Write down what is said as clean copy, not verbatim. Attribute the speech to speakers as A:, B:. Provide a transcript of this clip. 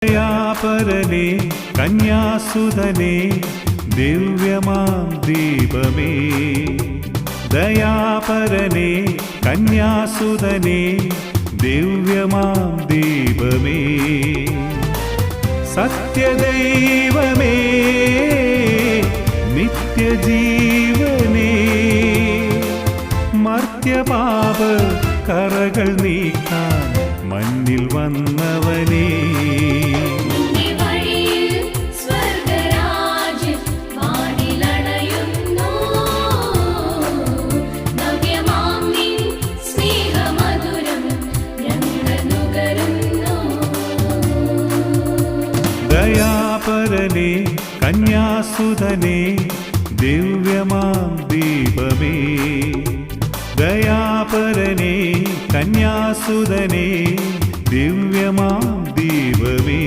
A: ദയാപരനേ കന്യാസുതനേ ദിവ്യമാം ദീപമേ. ദയാപരനേ കന്യാസുതനേ ദിവ്യമാം ദീപമേ. സത്യദൈവമേ നിത്യജീവനേ മർത്യപാപ കറകൾ നീക്കാൻ മണ്ണിൽ വന്നവനേ. ദയാപരനേ കന്യാസുതനേ ദിവ്യമാം ദീപമേ. ദയാപരനേ കന്യാസുതനേ ദിവ്യമാം ദീപമേ.